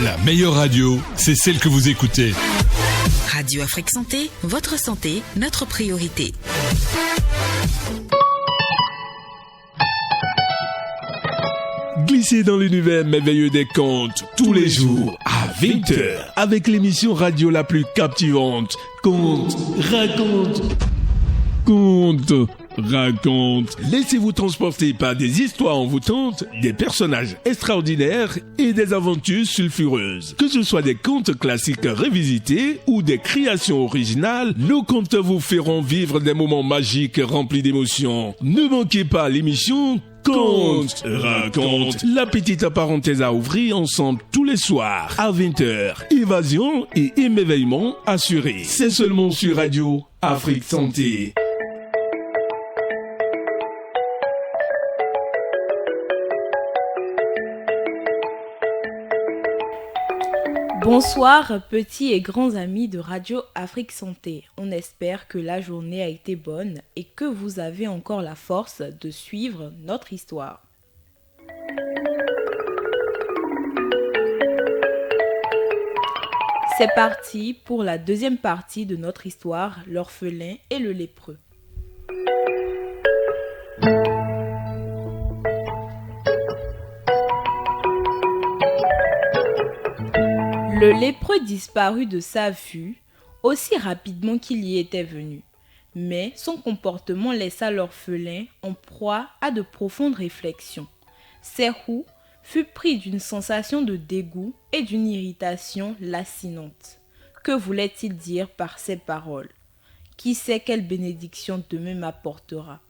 La meilleure radio, c'est celle que vous écoutez. Radio Afrique Santé, votre santé, notre priorité. Glissez dans l'univers merveilleux des contes tous les jours à 20h avec l'émission radio la plus captivante. Conte, raconte, conte, raconte. Laissez-vous transporter par des histoires envoûtantes, des personnages extraordinaires et des aventures sulfureuses. Que ce soit des contes classiques révisités ou des créations originales, nos contes vous feront vivre des moments magiques remplis d'émotions. Ne manquez pas l'émission Conte, raconte, la petite parenthèse à ouvrir ensemble tous les soirs à 20h. Évasion et émerveillement assurés. C'est seulement sur Radio Afrique Santé. Bonsoir petits et grands amis de Radio Afrique Santé. On espère que la journée a été bonne et que vous avez encore la force de suivre notre histoire. C'est parti pour la deuxième partie de notre histoire, l'orphelin et le lépreux. Le lépreux disparut de sa vue aussi rapidement qu'il y était venu, mais son comportement laissa l'orphelin en proie à de profondes réflexions. Serhou fut pris d'une sensation de dégoût et d'une irritation lancinante. Que voulait-il dire par ces paroles ? Qui sait quelle bénédiction demain m'apportera ?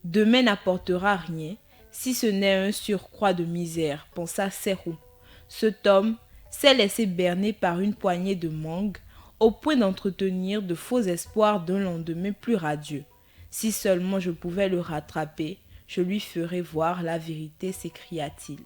Demain n'apportera rien, si ce n'est un surcroît de misère, pensa Serhou. Cet homme s'est laissé berner par une poignée de mangues au point d'entretenir de faux espoirs d'un lendemain plus radieux. Si seulement je pouvais le rattraper, je lui ferais voir la vérité, s'écria-t-il.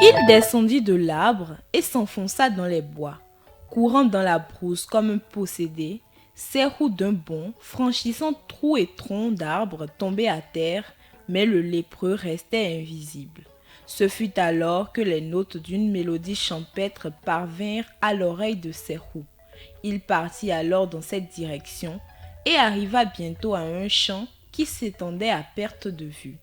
Il descendit de l'arbre et s'enfonça dans les bois. Courant dans la brousse comme un possédé, Serhou d'un bond, franchissant trous et troncs d'arbres tombés à terre, mais le lépreux restait invisible. Ce fut alors que les notes d'une mélodie champêtre parvinrent à l'oreille de Serhou. Il partit alors dans cette direction et arriva bientôt à un champ qui s'étendait à perte de vue.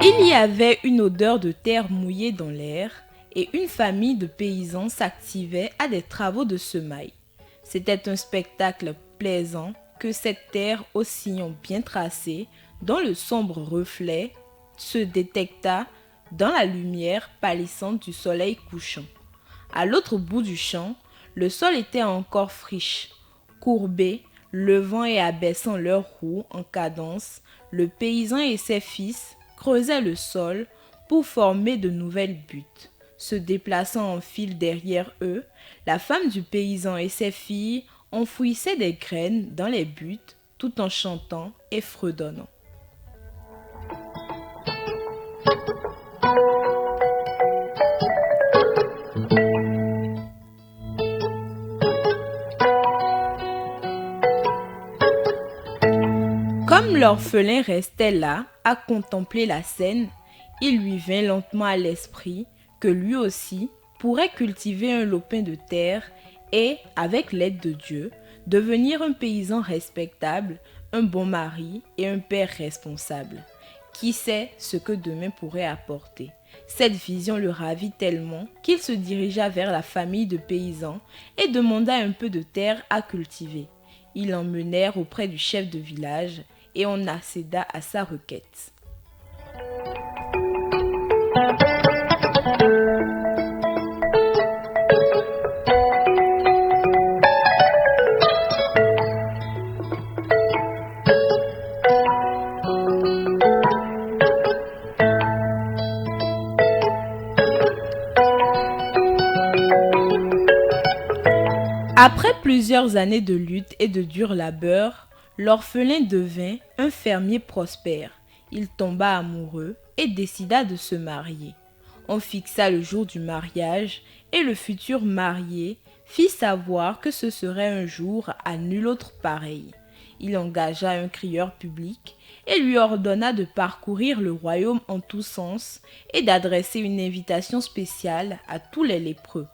Il y avait une odeur de terre mouillée dans l'air et une famille de paysans s'activait à des travaux de semailles. C'était un spectacle plaisant que cette terre au sillon bien tracé, dont le sombre reflet se détecta dans la lumière pâlissante du soleil couchant. À l'autre bout du champ, le sol était encore friche. Courbé, levant et abaissant leurs roues en cadence, le paysan et ses fils creusaient le sol pour former de nouvelles buttes. Se déplaçant en file derrière eux, la femme du paysan et ses filles enfouissaient des graines dans les buttes tout en chantant et fredonnant. Comme l'orphelin restait là, à contempler la scène, il lui vint lentement à l'esprit que lui aussi pourrait cultiver un lopin de terre et, avec l'aide de Dieu, devenir un paysan respectable, un bon mari et un père responsable. Qui sait ce que demain pourrait apporter ? Cette vision le ravit tellement qu'il se dirigea vers la famille de paysans et demanda un peu de terre à cultiver. Ils l'emmenèrent auprès du chef de village et on accéda à sa requête. Après plusieurs années de lutte et de dur labeur, l'orphelin devint un fermier prospère. Il tomba amoureux et décida de se marier. On fixa le jour du mariage et le futur marié fit savoir que ce serait un jour à nul autre pareil. Il engagea un crieur public et lui ordonna de parcourir le royaume en tous sens et d'adresser une invitation spéciale à tous les lépreux.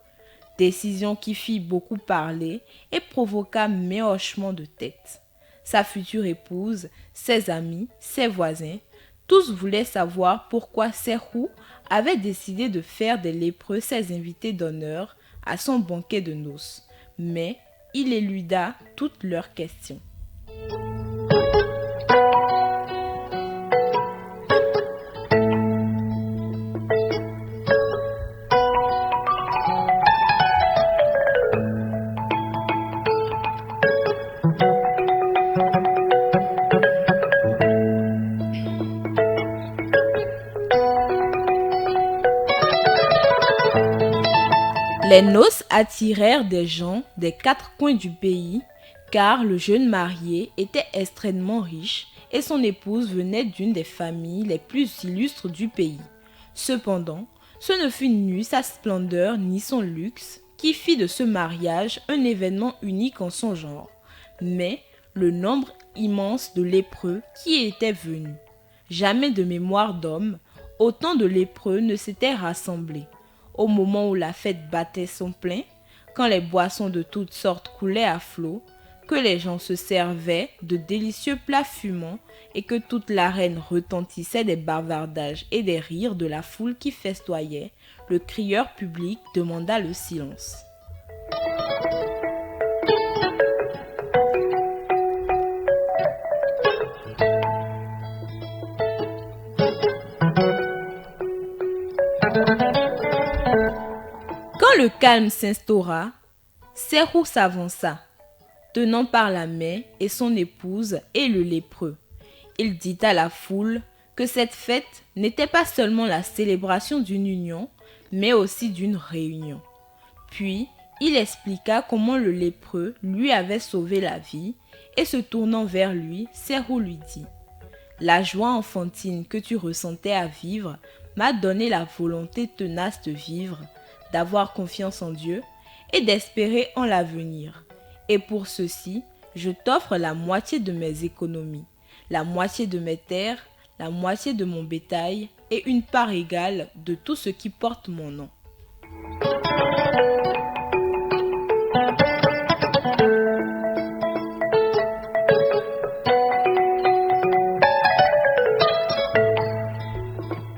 Décision qui fit beaucoup parler et provoqua mille hochements de tête. Sa future épouse, ses amis, ses voisins, tous voulaient savoir pourquoi Serhou avait décidé de faire des lépreux ses invités d'honneur à son banquet de noces, mais il éluda toutes leurs questions. Les noces attirèrent des gens des quatre coins du pays, car le jeune marié était extrêmement riche et son épouse venait d'une des familles les plus illustres du pays. Cependant, ce ne fut ni sa splendeur ni son luxe qui fit de ce mariage un événement unique en son genre, mais le nombre immense de lépreux qui y étaient venus. Jamais de mémoire d'homme, autant de lépreux ne s'étaient rassemblés. Au moment où la fête battait son plein, quand les boissons de toutes sortes coulaient à flot, que les gens se servaient de délicieux plats fumants et que toute l'arène retentissait des bavardages et des rires de la foule qui festoyait, le crieur public demanda le silence. Quand le calme s'instaura, Serhou s'avança, tenant par la main et son épouse et le lépreux. Il dit à la foule que cette fête n'était pas seulement la célébration d'une union, mais aussi d'une réunion. Puis, il expliqua comment le lépreux lui avait sauvé la vie et se tournant vers lui, Serhou lui dit « La joie enfantine que tu ressentais à vivre m'a donné la volonté tenace de vivre, d'avoir confiance en Dieu et d'espérer en l'avenir. Et pour ceci, je t'offre la moitié de mes économies, la moitié de mes terres, la moitié de mon bétail et une part égale de tout ce qui porte mon nom. »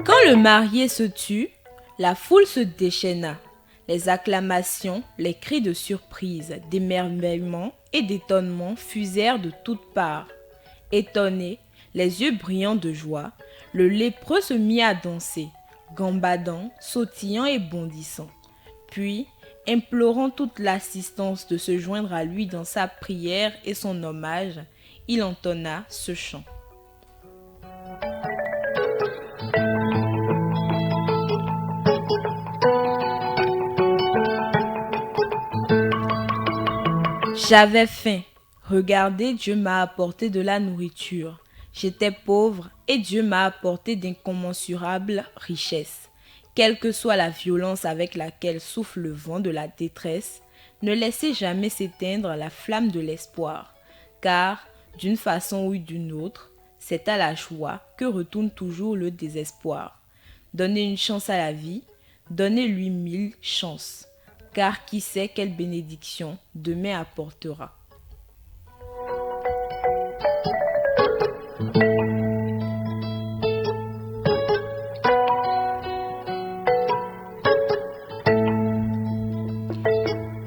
Quand le marié se tut, la foule se déchaîna. Les acclamations, les cris de surprise, d'émerveillement et d'étonnement fusèrent de toutes parts. Étonné, les yeux brillants de joie, le lépreux se mit à danser, gambadant, sautillant et bondissant. Puis, implorant toute l'assistance de se joindre à lui dans sa prière et son hommage, il entonna ce chant. J'avais faim. Regardez, Dieu m'a apporté de la nourriture. J'étais pauvre et Dieu m'a apporté d'incommensurables richesses. Quelle que soit la violence avec laquelle souffle le vent de la détresse, ne laissez jamais s'éteindre la flamme de l'espoir, car, d'une façon ou d'une autre, c'est à la joie que retourne toujours le désespoir. Donnez une chance à la vie, donnez-lui 1000 chances. Car qui sait quelle bénédiction demain apportera.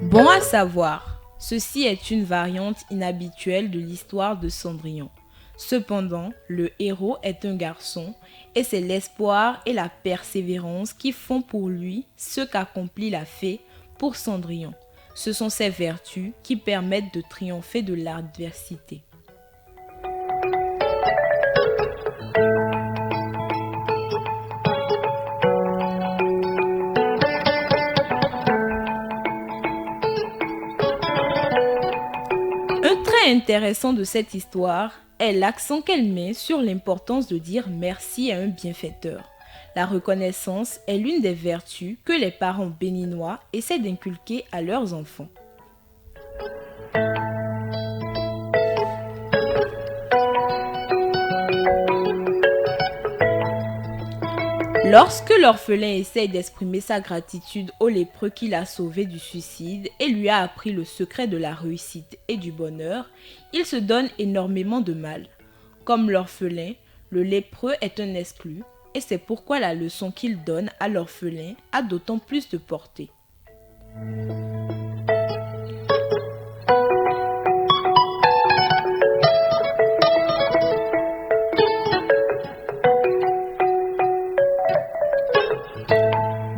Bon à savoir, ceci est une variante inhabituelle de l'histoire de Cendrillon. Cependant, le héros est un garçon et c'est l'espoir et la persévérance qui font pour lui ce qu'accomplit la fée pour Cendrillon. Ce sont ces vertus qui permettent de triompher de l'adversité. point intéressant de cette histoire est l'accent qu'elle met sur l'importance de dire merci à un bienfaiteur. La reconnaissance est l'une des vertus que les parents béninois essaient d'inculquer à leurs enfants. Lorsque l'orphelin essaye d'exprimer sa gratitude au lépreux qui l'a sauvé du suicide et lui a appris le secret de la réussite et du bonheur, il se donne énormément de mal. Comme l'orphelin, le lépreux est un exclu et c'est pourquoi la leçon qu'il donne à l'orphelin a d'autant plus de portée.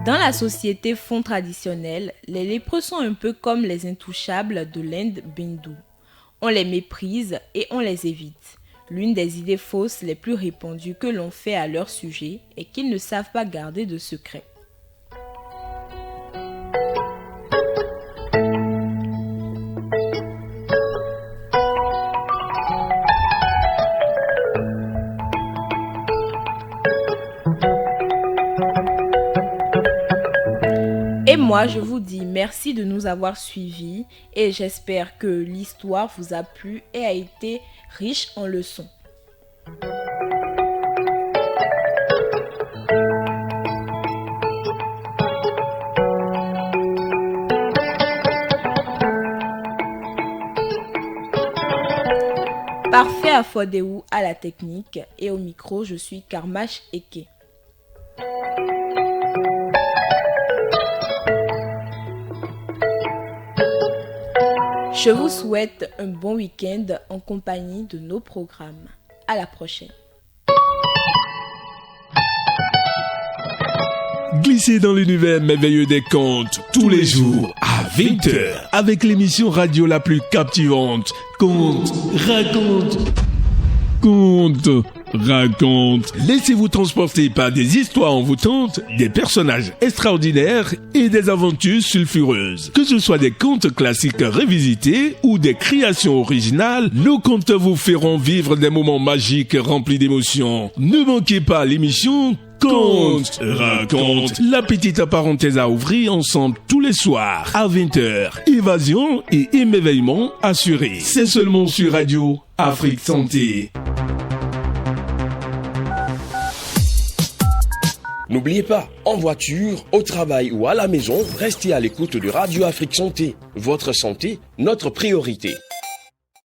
Dans la société fon traditionnelle, les lépreux sont un peu comme les intouchables de l'Inde bindou. On les méprise et on les évite. L'une des idées fausses les plus répandues que l'on fait à leur sujet est qu'ils ne savent pas garder de secret. Et moi, je vous dis merci de nous avoir suivis et j'espère que l'histoire vous a plu et a été riche en leçons. Parfait à Fodéou à la technique et au micro, je suis Karmash Eke. Je vous souhaite un bon week-end en compagnie de nos programmes. À la prochaine. Glissez dans l'univers merveilleux des contes tous les jours à 20h avec l'émission radio la plus captivante. Conte, raconte. Conte, raconte. Laissez-vous transporter par des histoires envoûtantes, des personnages extraordinaires et des aventures sulfureuses. Que ce soit des contes classiques revisités ou des créations originales, nos contes vous feront vivre des moments magiques remplis d'émotions. Ne manquez pas l'émission Conte, raconte. La petite parenthèse à ouvrir ensemble tous les soirs à 20h. Évasion et émerveillement assurés. C'est seulement sur Radio Afrique Santé. N'oubliez pas, en voiture, au travail ou à la maison, restez à l'écoute de Radio Afrique Santé. Votre santé, notre priorité.